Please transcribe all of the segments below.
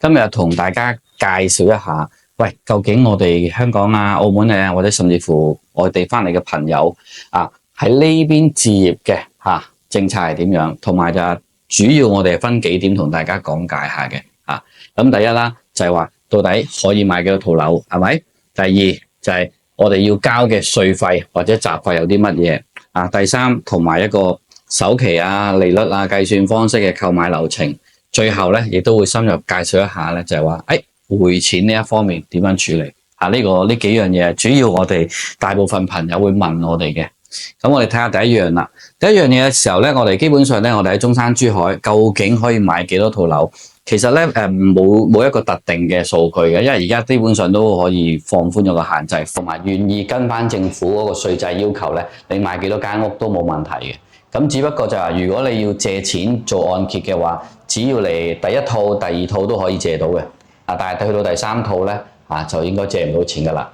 今日同大家介紹一下，喂，究竟我哋香港啊、澳門啊，或者甚至乎外地翻嚟嘅朋友啊，喺呢邊置業嘅政策係點樣？同埋就係主要我哋分幾點同大家講解下嘅嚇。咁第一啦，就係話到底可以買幾多套樓，係咪？第二就係我哋要交嘅稅費或者雜費有啲乜嘢啊？第三同埋一個首期啊、利率啊、計算方式嘅購買流程。最後咧，亦都會深入介紹一下咧，就係話，匯錢呢一方面點樣處理啊？呢幾樣嘢，主要我哋大部分朋友會問我哋嘅。咁我哋睇下第一樣啦。第一樣嘢嘅時候咧，我哋基本上咧，我哋喺中山、珠海，究竟可以買幾多套樓？其實咧，冇一個特定嘅數據嘅，因為而家基本上都可以放寬咗個限制，同埋願意跟翻政府嗰個稅制要求咧，你買幾多間屋都冇問題嘅。咁只不過就係如果你要借錢做按揭嘅話，只要你第一套、第二套都可以借到嘅，但係去到第三套咧，就應該借唔到錢噶啦，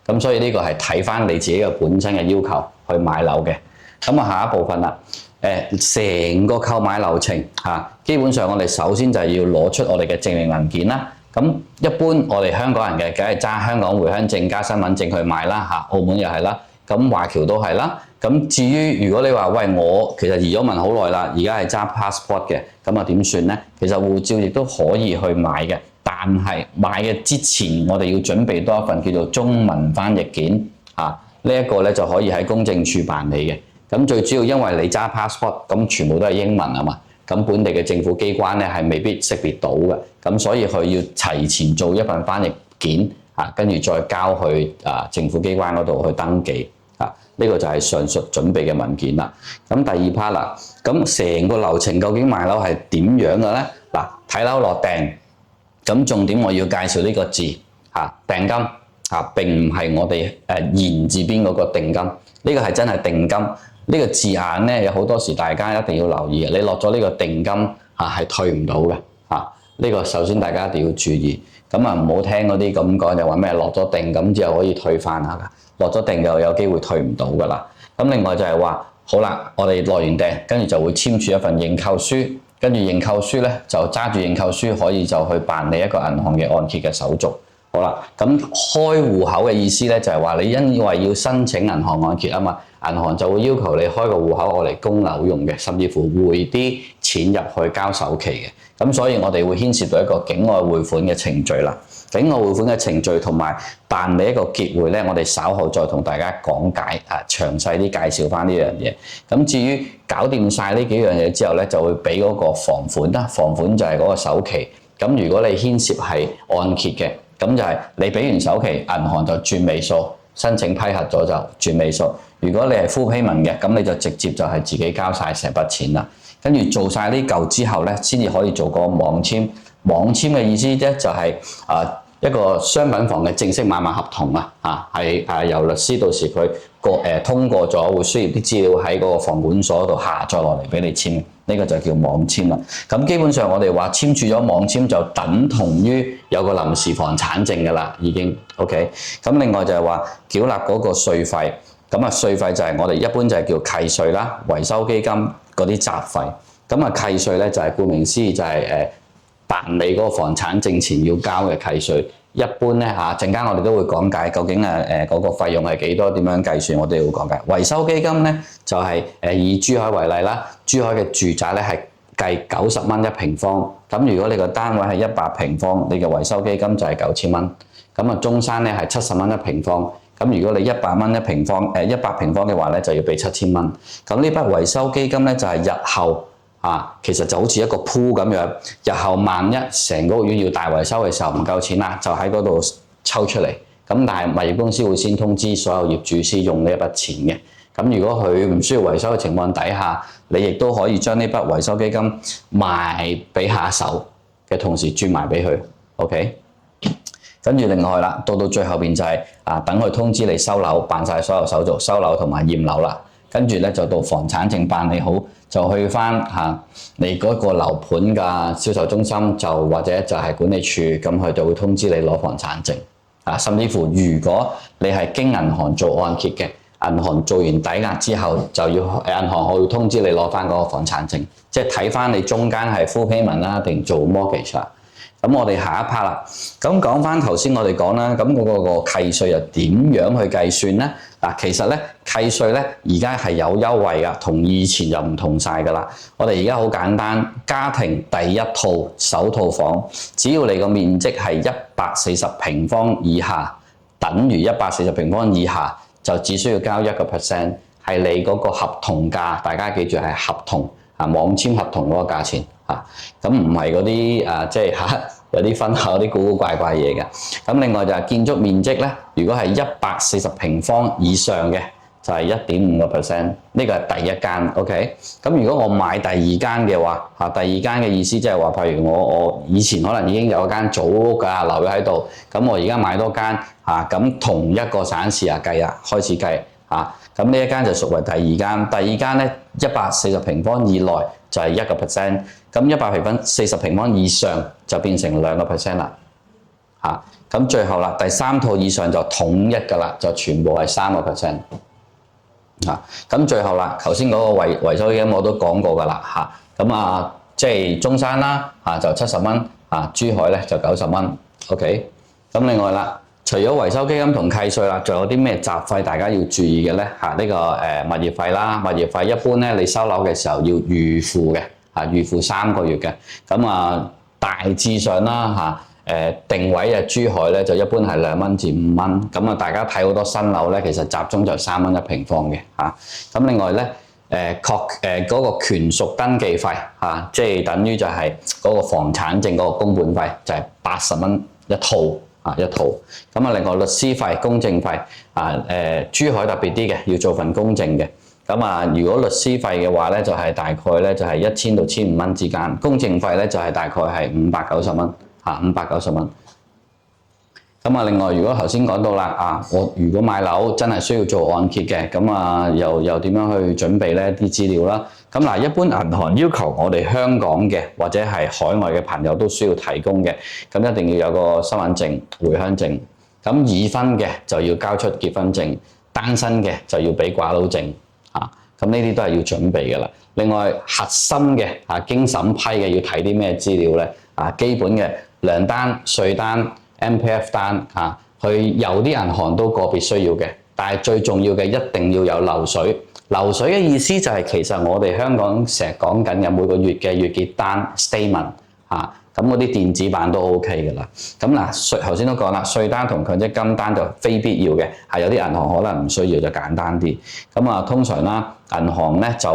咁所以呢個係睇翻你自己嘅本身嘅要求去買樓嘅。咁下一部分啦，成個購買流程基本上我哋首先就係要攞出我哋嘅證明文件啦。咁一般我哋香港人嘅梗係揸香港回鄉證加身份證去買啦，澳門又係啦，咁華僑都係啦。咁至於如果你話喂，我其實移咗民好耐啦，而家係揸 passport 嘅，咁點算呢？其實護照亦都可以去買嘅，但係買嘅之前我哋要準備多一份叫做中文翻譯件呢一個咧就可以喺公證處辦理嘅。咁最主要因為你揸 passport， 咁全部都係英文啊嘛，咁本地嘅政府機關咧係未必識別到嘅，咁所以佢要提前做一份翻譯件跟住再交去政府機關嗰度去登記。呢個就係上述準備嘅文件啦。咁第二 part 啦，咁成個流程究竟買樓係點樣嘅咧？嗱，睇樓落訂，咁重點我要介紹呢個字訂金並唔係我哋言字邊嗰個定金，呢個係真係定金。呢個字眼咧有好多時大家一定要留意，你落咗呢個定金係退唔到嘅呢個首先大家一定要注意。咁唔好聽嗰啲咁講，就話咩落咗定咁之後可以退翻下㗎。落咗定就有機會退唔到㗎啦。咁另外就係話，好啦，我哋落完訂，跟住就會簽署一份認購書，跟住認購書咧就揸住認購書可以就去辦理一個銀行嘅按揭嘅手續。好啦，咁開戶口嘅意思咧就係話你因為要申請銀行按揭啊嘛，銀行就會要求你開個戶口我嚟供樓用嘅，甚至乎匯啲錢入去交首期嘅。咁所以我哋會牽涉到一個境外匯款嘅程序啦。境外匯款嘅程序同埋辦理一個結匯咧，我哋稍後再同大家講解詳細啲介紹翻呢樣嘢。咁至於搞掂晒呢幾樣嘢之後咧，就會俾嗰個房款啦，房款就係嗰個首期。咁如果你牽涉係按揭嘅，咁就係你俾完首期，銀行就轉尾數，申請批核咗就轉尾數。如果你係 full payment嘅，咁你就直接就係自己交晒成筆錢啦。跟住做晒呢嚿之後咧，先至可以做個網簽。網簽嘅意思咧就係一個商品房嘅正式買賣合同係由律師到時佢通過咗，會需要啲資料喺嗰個房管所度下載落嚟俾你簽，呢個就叫網簽啦。咁基本上我哋話簽署咗網簽就等同於有個臨時房產證㗎啦，已經 OK。咁另外就係話繳納嗰個稅費，咁稅費就係我哋一般就係叫契稅啦、維修基金嗰啲雜費。咁契稅咧就係顧名思義就係辦理嗰個房產證前要交嘅契稅。一般咧陣間我哋都會講解究竟嗰個費用係幾多，點樣計算，我哋會講解。維修基金咧就係以珠海為例啦，珠海嘅住宅咧係計90蚊一平方，咁如果你個單位係100平方，你嘅維修基金就係9000蚊。咁中山咧係70蚊一平方，咁如果你100蚊一平方，100平方嘅話咧就要俾7000蚊。咁呢筆維修基金咧就係日後其實就好似一個鋪咁樣，日後萬一成個屋苑要大維修嘅時候唔夠錢啦，就喺嗰度抽出嚟。咁但係物業公司會先通知所有業主先用呢一筆錢嘅。咁如果佢唔需要維修嘅情況底下，你亦都可以將呢筆維修基金賣俾下手嘅同時轉埋俾佢。OK， 跟住另外啦，到最後邊就係等佢通知你收樓，辦晒所有手續，收樓同埋驗樓啦。跟住咧就到房產證辦理好，就去翻你嗰個樓盤嘅銷售中心，就或者就係管理處，咁佢就會通知你攞房產證。甚至乎如果你係經銀行做按揭嘅，銀行做完抵押之後，就要銀行會通知你攞翻嗰個房產證，即係睇翻你中間係 full payment 啦，定做 mortgage 啦。咁我哋下一 part 啦。咁講翻頭先我哋講啦，咁嗰個契稅又點樣去計算咧？嗱，其實咧契稅咧而家係有優惠噶，同以前就唔同晒噶啦。我哋而家好簡單，家庭第一套首套房，只要你個面積係140平方以下，等於140平方以下，就只需要交1%，係你嗰個合同價。大家記住係合同啊，網簽合同嗰個價錢啊，咁唔係嗰啲即係有啲分口啲古古怪怪嘢嘅。咁另外就係建築面積咧，如果係140平方以上嘅，就係1.5%。呢個係第一間 ，OK。咁如果我買第二間嘅話，第二間嘅意思即係話，譬如我以前可能已經有一間祖屋㗎留咗喺度，咁我而家買多間咁同一個省市計啦，開始計咁呢一間就屬為第二間。第二間咧140平方以內就係1%，咁140平方以上就變成2% 啦。咁最後啦，第三套以上就統一㗎啦，就全部係3%。咁最後啦，頭先嗰個維修基金我都講過㗎啦。咁即係中山啦就70蚊，珠海咧就90蚊。OK。咁另外啦，除咗維修基金同契稅啦，仲有啲咩雜費大家要注意嘅咧？呢個物業費啦，物業費一般咧你收樓嘅時候要預付嘅，預付3個月嘅。咁大致上啦定位珠海咧就一般係2蚊至5蚊。咁大家睇好多新樓咧，其實集中就3蚊一平方嘅咁另外咧嗰個權屬登記費即係等於就係嗰個房產證嗰個公本費，就係80蚊一套一套。咁另外律師費、公證費珠海特別啲嘅，要做份公證嘅。咁如果律師費嘅話咧，就係大概咧就係1000到1500蚊之間。公證費咧就係大概係590蚊。590蚊。咁另外如果頭先講到啦，我如果買樓真係需要做按揭嘅，咁又點樣去準備呢啲資料啦？咁一般銀行要求我哋香港嘅或者係海外嘅朋友都需要提供嘅，咁一定要有個身份證、回鄉證。咁已婚嘅就要交出結婚證，單身嘅就要俾掛鈎證。咁呢啲都係要準備嘅啦。另外核心嘅經審批嘅要睇啲咩資料呢？基本嘅糧單、稅單、MPF 單佢有啲銀行都個別需要嘅，但係最重要嘅一定要有流水。流水嘅意思就係其實我哋香港成日講緊有每個月嘅月結單 statement 咁嗰啲電子版都 OK 嘅啦。咁頭先都講啦，稅單同強積金單就非必要嘅，有啲銀行可能唔需要就簡單啲。咁通常啦，銀行咧就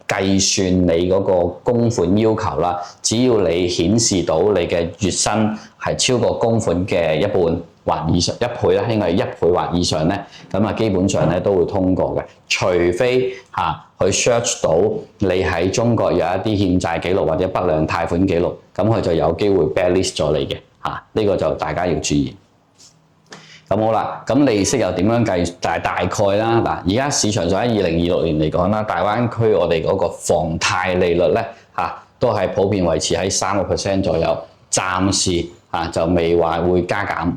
計算你嗰個供款要求啦，只要你顯示到你嘅月薪係超過供款嘅一半或以上，1倍啦，應該係1倍或以上咧，咁基本上咧都會通過嘅，除非佢 search 到你喺中國有一啲欠債記錄或者不良貸款記錄，咁佢就有機會 blacklist 咗你嘅呢個就大家要注意。咁好啦，咁利息又點樣計？大概啦，嗱，而家市場上喺2026年嚟講啦，大灣區我哋嗰個房貸利率咧都係普遍維持喺3% 左右，暫時就未話會加減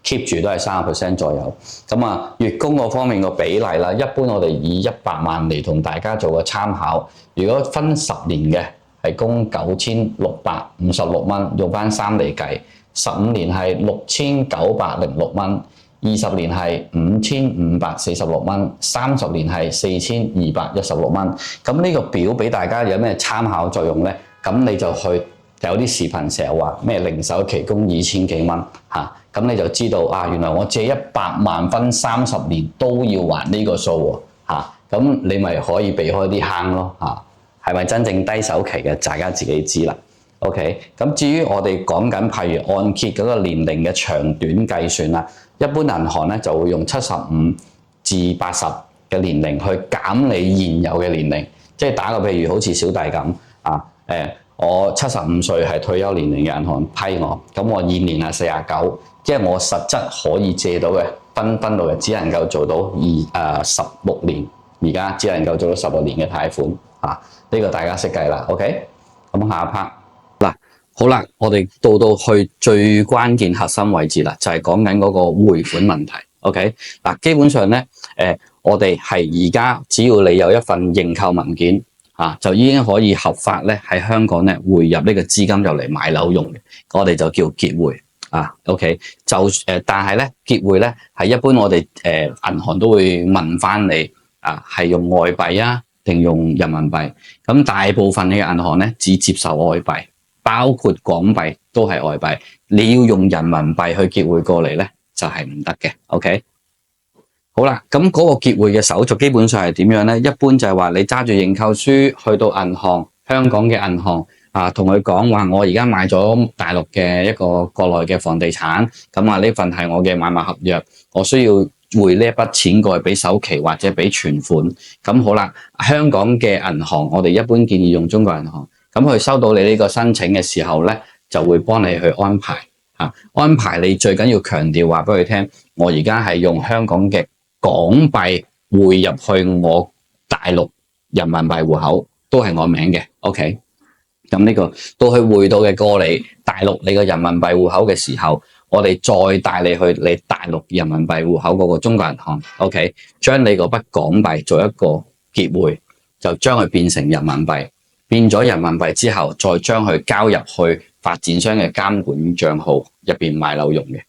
keep 住都係3% 左右。咁月供嗰方面個比例啦，一般我哋以100萬嚟同大家做個參考。如果分10年嘅係供9656蚊，用翻3厘計，15年係6906蚊，20年係5546蚊，30年係4216蚊。咁呢個表俾大家有咩參考作用呢？咁你就去有啲視頻成日話咩零首期供2000幾蚊咁你就知道原來我借100萬分30年都要還呢個數喎咁你咪可以避開啲坑咯係咪真正低首期嘅？大家自己知啦。OK， 咁至於我哋講緊譬如按揭嗰個年齡嘅長短計算啦，一般銀行咧就會用75至80嘅年齡去減你現有嘅年齡，即係打個譬如好似小弟咁我75歲係退休年齡嘅銀行批我，咁我現年係49，即係我實質可以借到嘅分到嘅只能夠做到16年，而家只能夠做到16年嘅貸款呢個大家識計啦。OK， 咁下一 part 嗱，好啦，我哋到去最關鍵核心位置啦，就係講緊嗰個匯款問題。OK， 嗱，基本上咧我哋係而家只要你有一份認購文件就已經可以合法咧喺香港咧匯入呢個資金就嚟買樓用嘅，我哋就叫結匯OK， 但係咧結匯咧係一般我哋銀行都會問翻你係用外幣啊定用人民幣，咁大部分嘅銀行咧只接受外幣，包括港幣都係外幣，你要用人民幣去結匯過嚟咧就係唔得嘅。OK， 好啦，咁嗰個結匯嘅手續基本上係點樣咧？一般就係話你揸住認購書去到銀行，香港嘅銀行同佢講話，我而家買咗大陸嘅一個國內嘅房地產，咁呢份係我嘅買賣合約，我需要匯呢一筆錢過去俾首期或者俾存款。咁好啦，香港嘅銀行我哋一般建議用中國銀行，咁佢收到你呢個申請嘅時候咧，就會幫你去安排安排你最緊要強調話俾佢聽，我而家係用香港嘅港幣匯入去我大陸人民幣戶口，都係我名嘅 OK。咁呢個到佢匯到嘅過嚟大陸你個人民幣戶口嘅時候，我哋再帶你去你大陸人民幣戶口嗰個中國銀行 OK， 將你嗰筆港幣做一個結匯，就將佢變成人民幣，變咗人民幣之後再將佢交入去發展商嘅監管賬號入邊買樓用嘅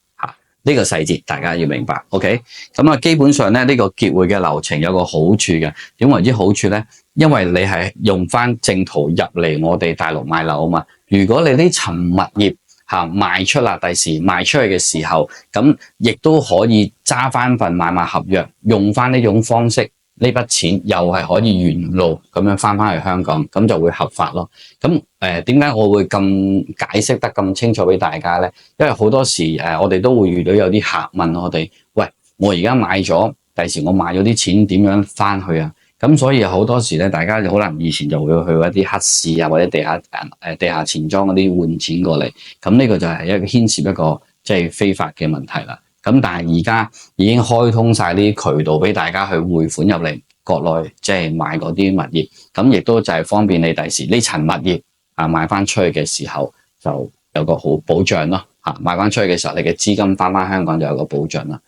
呢個細節大家要明白 OK。 咁基本上咧呢個結匯嘅流程有個好處嘅，點為之好處咧？因為你係用翻正途入嚟我哋大陸買樓啊嘛。如果你呢層物業賣出啦，第時賣出去嘅時候，咁亦都可以揸翻份買賣合約，用翻呢種方式，呢筆錢又係可以原路咁樣翻去香港，咁就會合法咯。咁點解我會咁解釋得咁清楚俾大家咧？因為好多時我哋都會遇到有啲客問我哋，喂，我而家買咗，第時我賣咗啲錢點樣翻去啊？咁所以好多時咧，大家可能以前就會去一啲黑市或者地下錢莊嗰啲換錢過嚟，咁呢個就係一個牽涉一個即係非法嘅問題啦。咁但係而家已經開通晒呢啲渠道俾大家去匯款入嚟國內，即係買嗰啲物業，咁亦都就係方便你第時呢層物業賣翻出去嘅時候就有個好保障咯。賣翻出去嘅時候，你嘅資金翻香港就有個保障啦。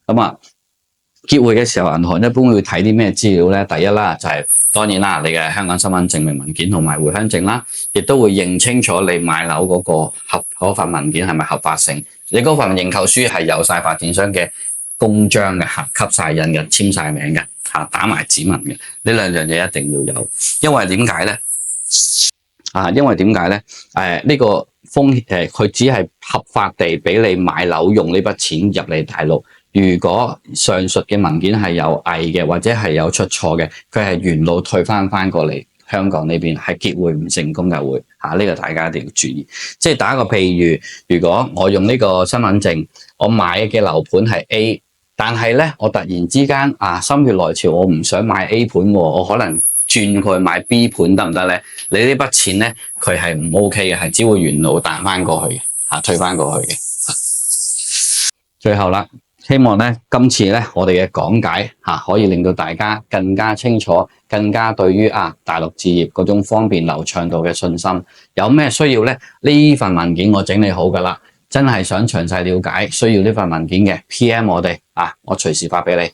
咁結匯嘅時候，銀行一般會睇啲咩資料咧？第一啦，就係當然啦，你嘅香港身份證明文件同埋回鄉證啦，亦都會認清楚你買樓嗰個嗰份文件係咪合法性。你嗰份認購書係有晒發展商嘅公章嘅，吸晒印嘅，簽晒名嘅，打埋指紋嘅，呢兩樣嘢一定要有。因為點解咧？呢個佢只係合法地俾你買樓用呢筆錢入嚟大陸。如果上述嘅文件係有偽嘅或者係有出錯嘅，佢係原路退翻過嚟香港呢邊，係結匯唔成功嘅會呢個大家一定要注意。即係打一個譬如，如果我用呢個身份證，我買嘅樓盤係 A， 但係咧我突然之間心血來潮，我唔想買 A 盤，我可能轉過去買 B 盤得唔得咧？你呢筆錢咧佢係唔 OK 嘅，係只會原路彈翻過去嘅，退翻過去嘅。最後啦。希望咧今次咧我哋嘅講解可以令到大家更加清楚，更加對於大陸置業嗰種方便流暢度嘅信心。有咩需要咧？呢份文件我整理好噶啦，真係想詳細了解需要呢份文件嘅 PM 我哋我隨時發俾你。